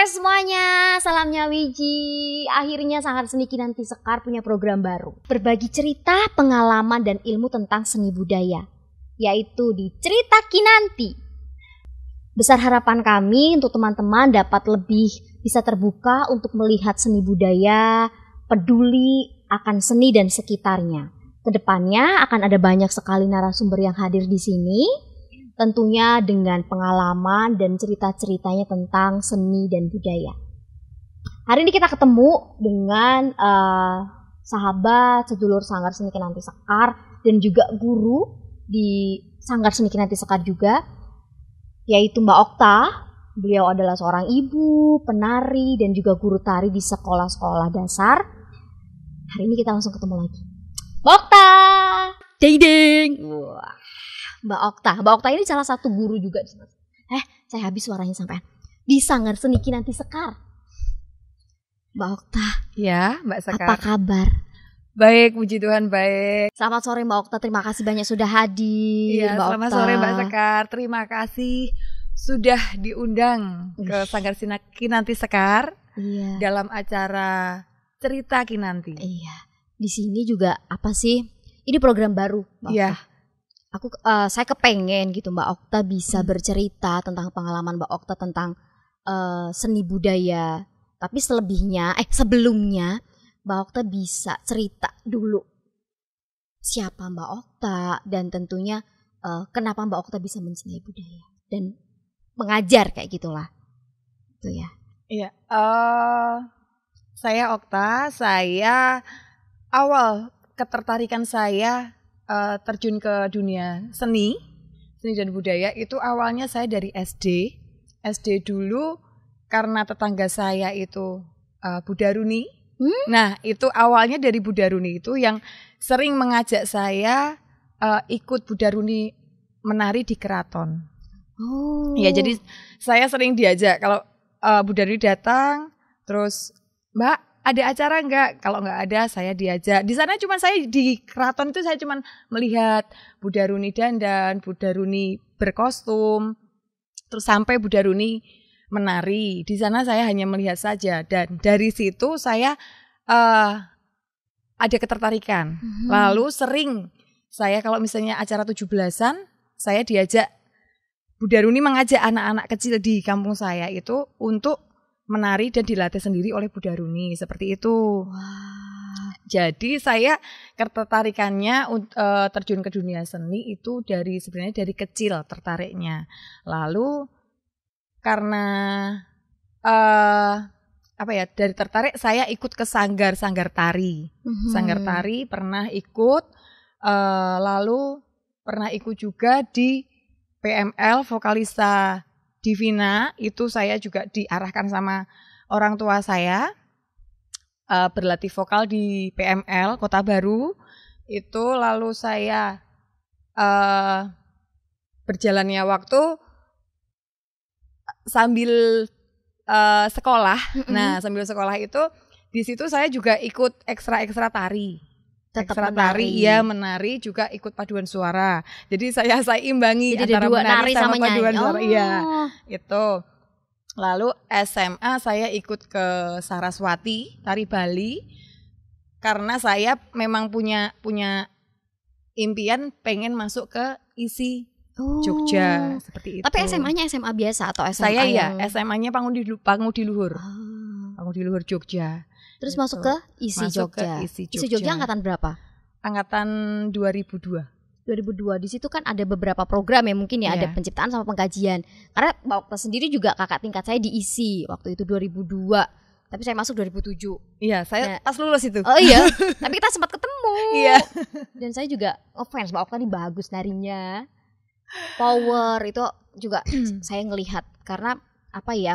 semuanya, salamnya Wiji. Akhirnya Sanggar Seni Kinanti Sekar punya program baru, berbagi cerita, pengalaman, dan ilmu tentang seni budaya, yaitu di Cerita Kinanti. Besar harapan kami untuk teman-teman dapat lebih bisa terbuka untuk melihat seni budaya, peduli akan seni dan sekitarnya. Kedepannya akan ada banyak sekali narasumber yang hadir di sini, tentunya dengan pengalaman dan cerita-ceritanya tentang seni dan budaya. Hari ini kita ketemu dengan sahabat sedulur Sanggar Seni Kinanti Sekar dan juga guru di Sanggar Seni Kinanti Sekar juga, yaitu Mbak Okta. Beliau adalah seorang ibu, penari, dan juga guru tari di sekolah-sekolah dasar. Hari ini kita langsung ketemu lagi. Mbak Okta! Ding-ding! Wah. Mbak Okta ini salah satu guru juga. Saya habis suaranya sampean. Di Sanggar Seni Kinanti Sekar. Mbak Okta. Ya, Mbak Sekar. Apa kabar? Baik, puji Tuhan baik. Selamat sore Mbak Okta, terima kasih banyak sudah hadir. Iya, selamat sore Mbak Sekar. Terima kasih sudah diundang ke Sanggar Seni Kinanti Sekar. Iya. Dalam acara Cerita Kinanti. Iya. Di sini juga apa sih? Ini program baru, Mbak Okta. Iya. Saya kepengen gitu Mbak Okta bisa bercerita tentang pengalaman Mbak Okta tentang seni budaya. Tapi sebelumnya Mbak Okta bisa cerita dulu siapa Mbak Okta dan tentunya kenapa Mbak Okta bisa mencintai budaya dan mengajar kayak gitulah. Itu ya. Iya. Saya Okta. Saya awal ketertarikan saya terjun ke dunia seni dan budaya itu awalnya saya dari SD dulu karena tetangga saya itu Budaruni. Nah itu awalnya dari Budaruni itu yang sering mengajak saya ikut Budaruni menari di keraton. Ya jadi saya sering diajak kalau Budaruni datang terus Mbak ada acara enggak? Kalau enggak ada saya diajak. Di sana saya di keraton itu saya cuma melihat Budaruni dandan, Budaruni berkostum, terus sampai Budaruni menari. Di sana saya hanya melihat saja dan dari situ saya ada ketertarikan. Lalu sering saya kalau misalnya acara 17-an saya diajak Budaruni mengajak anak-anak kecil di kampung saya itu untuk menari dan dilatih sendiri oleh Budaruni seperti itu. Wah. Jadi saya ketertarikannya terjun ke dunia seni itu sebenarnya dari kecil tertariknya. Lalu karena dari tertarik saya ikut ke sanggar tari. Sanggar tari pernah ikut, lalu pernah ikut juga di PML Vokalista Divina, itu saya juga diarahkan sama orang tua saya berlatih vokal di PML Kota Baru. Itu lalu saya berjalannya waktu sambil sekolah. Nah, sambil sekolah itu di situ saya juga ikut ekstra tari. Ekstra tari, ya menari juga ikut paduan suara. Jadi saya imbangi jadi antara menari sama paduan suara. Iya, itu. Lalu SMA saya ikut ke Saraswati, tari Bali. Karena saya memang punya impian pengen masuk ke ISI Jogja seperti itu. Tapi SMA-nya SMA biasa atau SMA saya yang... SMA-nya Pangudiluhur. Pangudiluhur Jogja. Terus masuk ke ISI Jogja. ISI Jogja angkatan berapa? Angkatan 2002. 2002. Di situ kan ada beberapa program ya mungkin ya, ada penciptaan sama pengkajian. Karena Mbak Okta sendiri juga kakak tingkat saya di ISI waktu itu 2002. Tapi saya masuk 2007. Iya, saya pas lulus itu. Oh iya. Tapi kita sempat ketemu. Iya. Dan saya juga fans Mbak Okta nih, bagus narinya. Power itu juga saya ngelihat karena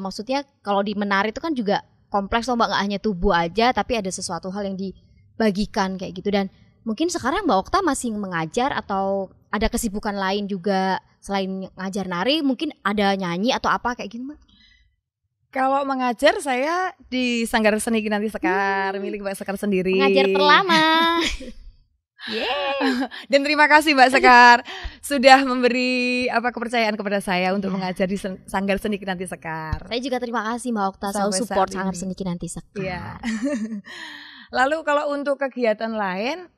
maksudnya kalau di menari itu kan juga kompleks loh Mbak, nggak hanya tubuh aja tapi ada sesuatu hal yang dibagikan kayak gitu. Dan mungkin sekarang Mbak Okta masih mengajar atau ada kesibukan lain juga selain ngajar nari, mungkin ada nyanyi atau apa kayak gitu Mbak? Kalau mengajar saya di Sanggar Seni Kinanti Sekar milik Mbak Sekar sendiri. Mengajar terlama. Dan terima kasih Mbak Sekar sudah memberi kepercayaan kepada saya untuk mengajar di Sanggar Seni Kinanti Sekar. Saya juga terima kasih Mbak Okta selalu support Sanggar Seni Kinanti Sekar. Iya. Lalu kalau untuk kegiatan lain,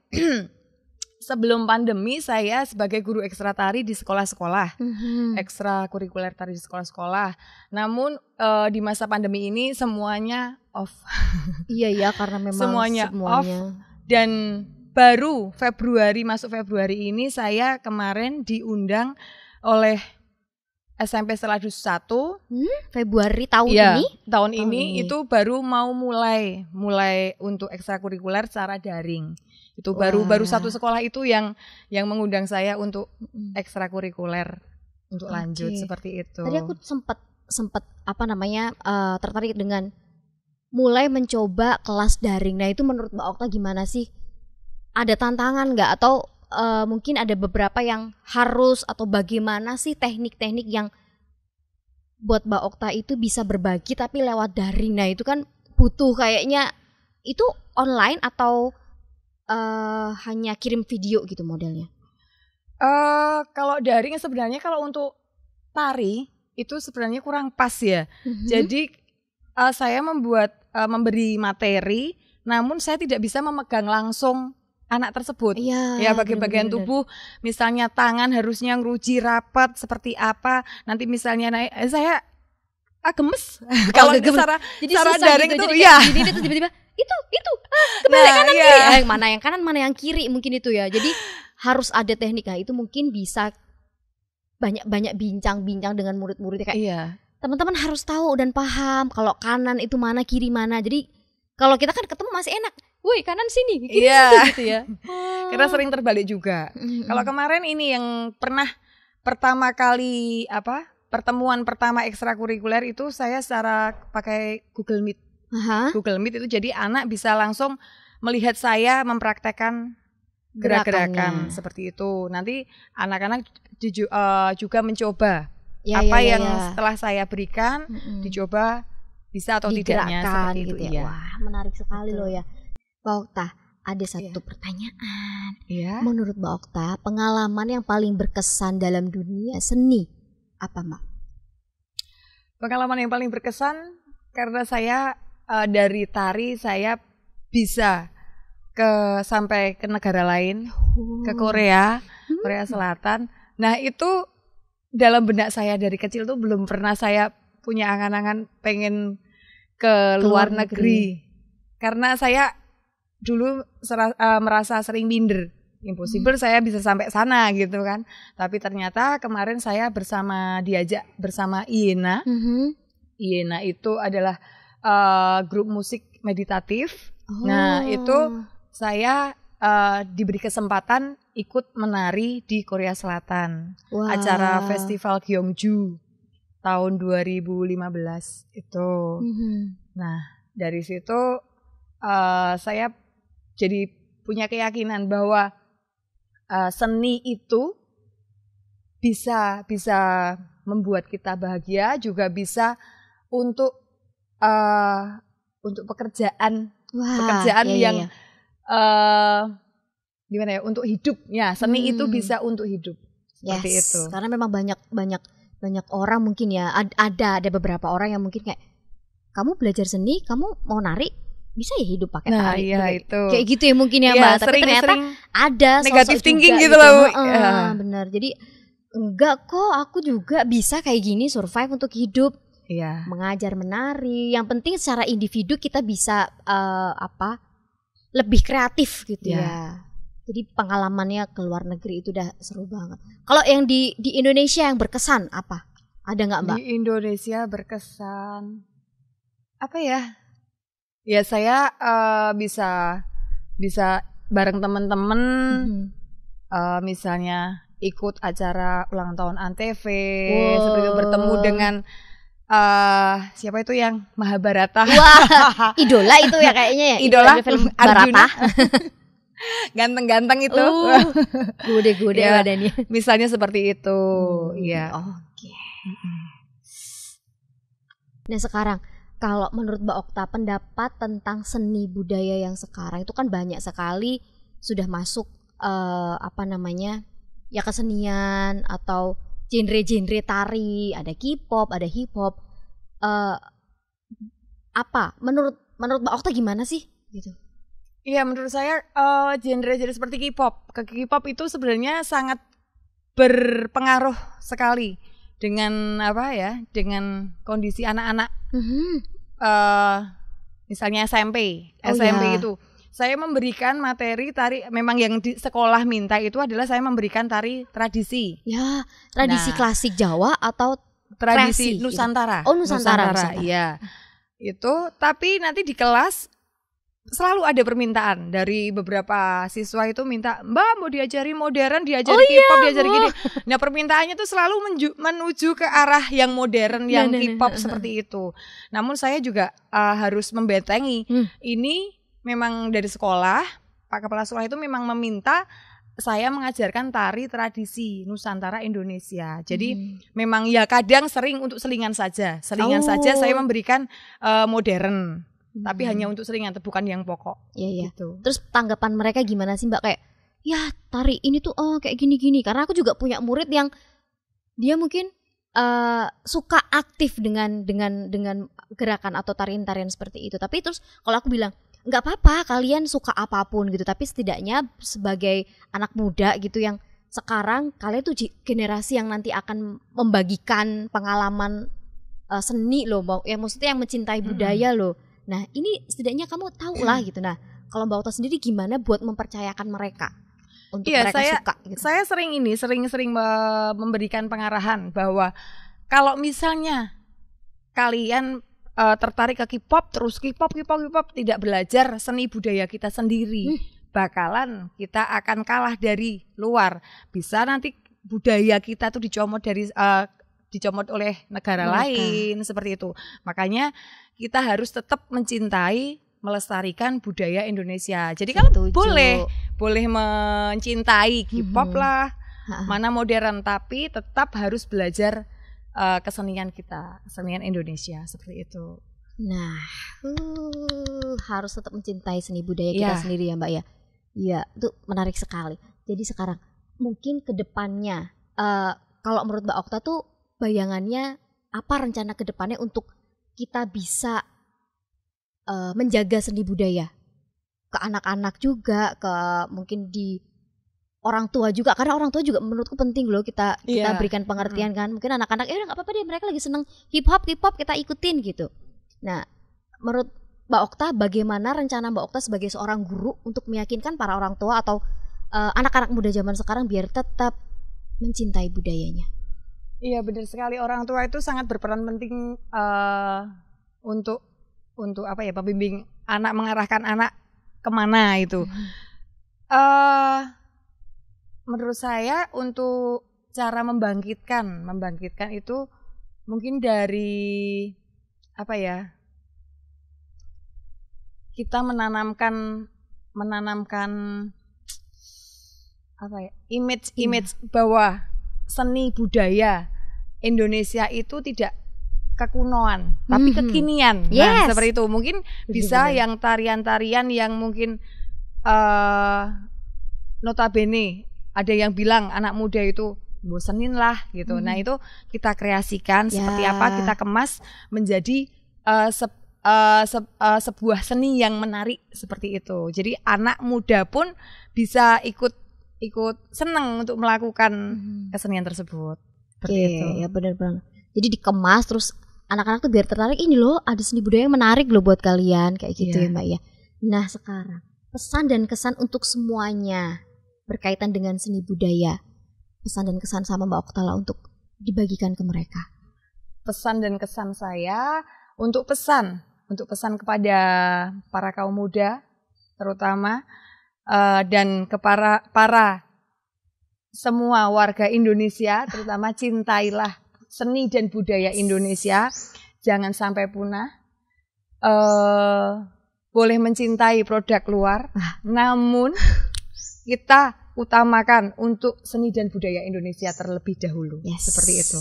sebelum pandemi saya sebagai guru ekstra tari di sekolah-sekolah, ekstrakurikuler tari di sekolah-sekolah. Namun di masa pandemi ini semuanya off. Iya karena memang semuanya off. Dan baru masuk Februari ini saya kemarin diundang oleh SMP Seladus 1 Februari tahun ini itu baru mau mulai untuk ekstrakurikuler secara daring. Itu baru satu sekolah itu yang mengundang saya untuk ekstrakurikuler untuk lanjut seperti itu. Tadi aku sempat tertarik dengan mulai mencoba kelas daring. Nah, itu menurut Mbak Okta gimana sih? Ada tantangan nggak atau mungkin ada beberapa yang harus atau bagaimana sih teknik-teknik yang buat Mbak Okta itu bisa berbagi tapi lewat daring? Nah, itu kan butuh kayaknya itu online atau hanya kirim video gitu modelnya? Kalau daring sebenarnya kalau untuk tari itu sebenarnya kurang pas ya. Jadi saya memberi materi, namun saya tidak bisa memegang langsung anak tersebut. Ya bagian-bagian tubuh, misalnya tangan harusnya ngeruji rapat seperti apa. Nanti misalnya naik, saya gemes. Kalau secara daring gitu, itu jadi itu tiba-tiba itu kebalik kanan kiri. Mana yang kanan mana yang kiri mungkin itu ya. Jadi harus ada teknik. Nah, itu mungkin bisa banyak bincang-bincang dengan murid-muridnya kayak teman-teman harus tahu dan paham kalau kanan itu mana kiri mana. Jadi kalau kita kan ketemu masih enak. Woi, kanan sini, kiri situ gitu ya. Karena sering terbalik juga. Kalau kemarin ini yang pernah pertama kali pertemuan pertama ekstrakurikuler itu saya secara pakai Google Meet. Google Meet itu jadi anak bisa langsung melihat saya mempraktekkan gerakan seperti itu. Nanti anak-anak juga mencoba yang setelah saya berikan dicoba bisa atau tidaknya seperti itu. Gitu ya. Wah, menarik sekali loh ya. Mbak Okta, ada satu pertanyaan. Menurut Mbak Okta, pengalaman yang paling berkesan dalam dunia seni apa, Mbak? Pengalaman yang paling berkesan karena saya dari tari saya bisa sampai ke negara lain, ke Korea Selatan. Nah, itu dalam benak saya dari kecil tuh belum pernah saya punya angan-angan pengen ke luar negeri. Karena saya dulu merasa sering minder, impossible saya bisa sampai sana gitu kan. Tapi ternyata kemarin saya diajak bersama Iena. Iena itu adalah grup musik meditatif. Nah, itu saya diberi kesempatan ikut menari di Korea Selatan. Acara Festival Gyeongju tahun 2015 itu. Nah, dari situ saya jadi punya keyakinan bahwa seni itu bisa membuat kita bahagia, juga bisa untuk pekerjaan yang gimana ya, untuk hidup ya. Seni itu bisa untuk hidup seperti itu. Karena memang banyak orang mungkin ya, ada beberapa orang yang mungkin kayak kamu belajar seni, kamu mau nari bisa ya hidup pakai tari. Kayak gitu ya mungkin ya, Mbak. Tapi ternyata ada negative thinking juga, gitu loh. Benar. Jadi enggak kok, aku juga bisa kayak gini survive untuk hidup. Mengajar menari. Yang penting secara individu kita bisa lebih kreatif gitu ya. Jadi pengalamannya ke luar negeri itu udah seru banget. Kalau yang di Indonesia yang berkesan apa? Ada nggak, Mbak? Di Indonesia berkesan apa ya? Ya saya bisa bareng teman-teman, misalnya ikut acara ulang tahun Antv, seperti itu, bertemu dengan siapa itu yang Mahabharata. Wah, idola itu ya kayaknya ya. Idola film Arjuna. Ganteng-ganteng itu. Gede-gede badannya. Misalnya seperti itu. Oke. Nah, sekarang kalau menurut Mbak Okta, pendapat tentang seni budaya yang sekarang itu kan banyak sekali sudah masuk apa namanya ya kesenian atau genre-genre tari, ada K-pop, ada hip hop. Apa menurut Mbak Okta gimana sih gitu? Iya, menurut saya genre-genre seperti K-pop itu sebenarnya sangat berpengaruh sekali dengan dengan kondisi anak-anak. Misalnya SMP itu saya memberikan materi tari, memang yang di sekolah minta itu adalah saya memberikan tari tradisi. Ya, tradisi klasik Jawa atau tradisi kreasi, Nusantara. Gitu. Oh, Nusantara. Iya. Itu tapi nanti di kelas selalu ada permintaan dari beberapa siswa itu minta, Mbak mau diajari modern, diajari K-pop, diajari gini. Nah permintaannya tuh selalu menuju ke arah yang modern, yang K-pop seperti itu. Namun saya juga harus membentengi. Ini memang dari sekolah, Pak Kepala Sekolah itu memang meminta saya mengajarkan tari tradisi Nusantara Indonesia. Jadi memang ya kadang sering untuk selingan saja saya memberikan modern. Tapi hanya untuk selingan, bukan yang pokok. Iya. Gitu. Terus tanggapan mereka gimana sih Mbak? Kayak, ya tari ini tuh kayak gini-gini. Karena aku juga punya murid yang dia mungkin suka aktif dengan gerakan atau tarian-tarian seperti itu. Tapi terus kalau aku bilang, nggak apa-apa kalian suka apapun gitu. Tapi setidaknya sebagai anak muda gitu yang sekarang kalian tuh generasi yang nanti akan membagikan pengalaman seni loh, yang maksudnya yang mencintai budaya loh. Nah ini setidaknya kamu tahu lah gitu. Nah kalau Mbak Okta sendiri gimana buat mempercayakan mereka untuk mereka suka gitu? Saya sering memberikan pengarahan bahwa kalau misalnya kalian tertarik ke K-pop, terus K-pop tidak belajar seni budaya kita sendiri, bakalan kita akan kalah dari luar. Bisa nanti budaya kita tuh dicomot oleh negara lain seperti itu. Makanya kita harus tetap mencintai, melestarikan budaya Indonesia. Jadi kalau boleh mencintai K-pop lah, mana modern, tapi tetap harus belajar kesenian kita, kesenian Indonesia seperti itu. Nah, harus tetap mencintai seni budaya kita sendiri ya Mbak ya. Iya, itu menarik sekali. Jadi sekarang mungkin ke depannya, kalau menurut Mbak Okta tuh bayangannya apa rencana ke depannya untuk kita bisa menjaga seni budaya ke anak-anak juga, ke mungkin di orang tua juga, karena orang tua juga menurutku penting loh kita berikan pengertian kan. Mungkin anak-anak nggak apa-apa deh, mereka lagi seneng hip hop kita ikutin gitu. Nah menurut Mbak Okta bagaimana rencana Mbak Okta sebagai seorang guru untuk meyakinkan para orang tua atau anak-anak muda zaman sekarang biar tetap mencintai budayanya? Iya benar sekali, orang tua itu sangat berperan penting untuk pembimbing anak, mengarahkan anak kemana itu. Menurut saya untuk cara membangkitkan itu mungkin dari kita menanamkan image bahwa seni budaya Indonesia itu tidak kekunoan, tapi kekinian. Nah, seperti itu. Mungkin bisa yang tarian-tarian yang mungkin notabene ada yang bilang anak muda itu bosenin lah gitu. Nah, itu kita kreasikan seperti apa, kita kemas menjadi sebuah seni yang menarik seperti itu. Jadi anak muda pun bisa ikut senang untuk melakukan kesenian tersebut. Ya benar-benar. Jadi dikemas terus anak-anak tuh biar tertarik, ini loh ada seni budaya yang menarik loh buat kalian kayak gitu ya Mbak ya. Nah sekarang pesan dan kesan untuk semuanya berkaitan dengan seni budaya, pesan dan kesan sama Mbak Okta lah untuk dibagikan ke mereka. Pesan dan kesan saya untuk pesan kepada para kaum muda terutama dan kepada para semua warga Indonesia, terutama cintailah seni dan budaya Indonesia, jangan sampai punah. Boleh mencintai produk luar, namun kita utamakan untuk seni dan budaya Indonesia terlebih dahulu. Seperti itu.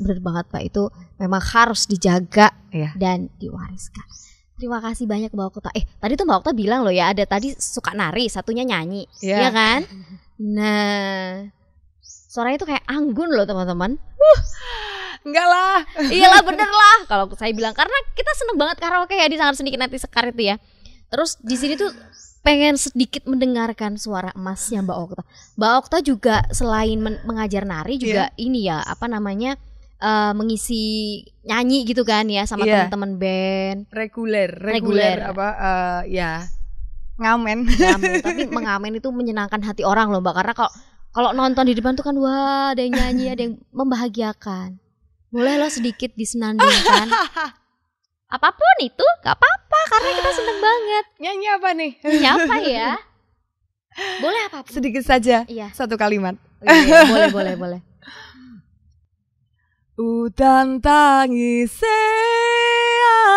Benar banget Pak, itu memang harus dijaga dan diwariskan. Terima kasih banyak Mbak Okta. Tadi tuh Mbak Okta bilang loh ya, ada tadi suka nari, satunya nyanyi. Iya kan? Nah, suaranya tuh kayak anggun loh teman-teman. Enggak lah. Iyalah bener lah kalau saya bilang, karena kita seneng banget karaoke ya di Sanggar Seni Kinanti Sekar itu ya. Terus di sini tuh pengen sedikit mendengarkan suara emasnya Mbak Okta. Mbak Okta juga selain mengajar nari juga ini ya, apa namanya, mengisi nyanyi gitu kan ya sama teman-teman band. Reguler apa ya. Ngamen. Tapi mengamen itu menyenangkan hati orang loh Mbak, karena kalau nonton di depan tuh kan wah, ada yang nyanyi, ada yang membahagiakan. Boleh loh sedikit disenandungkan. Apapun itu gak apa-apa, karena kita seneng banget. Nyanyi apa nih? Nyanyi apa ya? Boleh apapun. Sedikit saja. Iya. Satu kalimat. Boleh. Udan tangise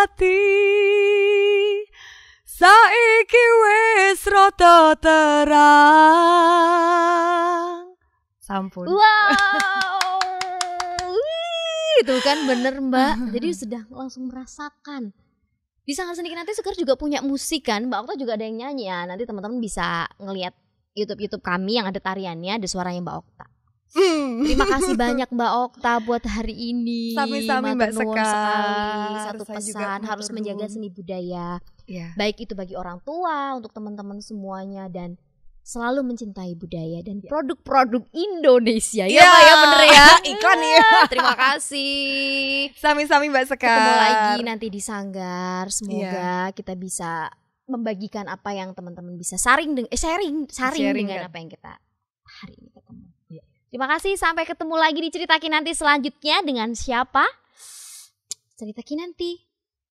ati saiki wis rada terang. Sampun. Wow. Itu kan bener Mbak. Jadi sudah langsung merasakan. Di Sanggar Seni Kinanti Sekar juga punya musik kan. Mbak Okta juga ada yang nyanyi ya. Nanti teman-teman bisa ngelihat YouTube kami yang ada tariannya, ada suaranya Mbak Okta. Terima kasih banyak Mbak Okta buat hari ini. Sami-sami Mbak Sekar. Sekali. Satu pesan, harus menjaga seni budaya. Baik itu bagi orang tua, untuk teman-teman semuanya, dan selalu mencintai budaya dan produk-produk Indonesia. Ya Mbak ya, bener ya. Iklan ya. Terima kasih. Sami-sami Mbak Sekar. Ketemu lagi nanti di Sanggar. Semoga kita bisa membagikan apa yang teman-teman bisa sharing dengan kan? Apa yang kita hari ini ketemu. Terima kasih, sampai ketemu lagi di Cerita Kinanti selanjutnya. Dengan siapa? Cerita Kinanti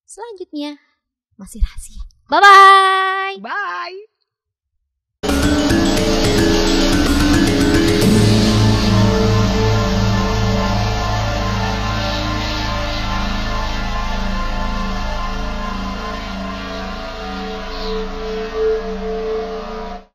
selanjutnya masih rahasia. Bye-bye. Bye.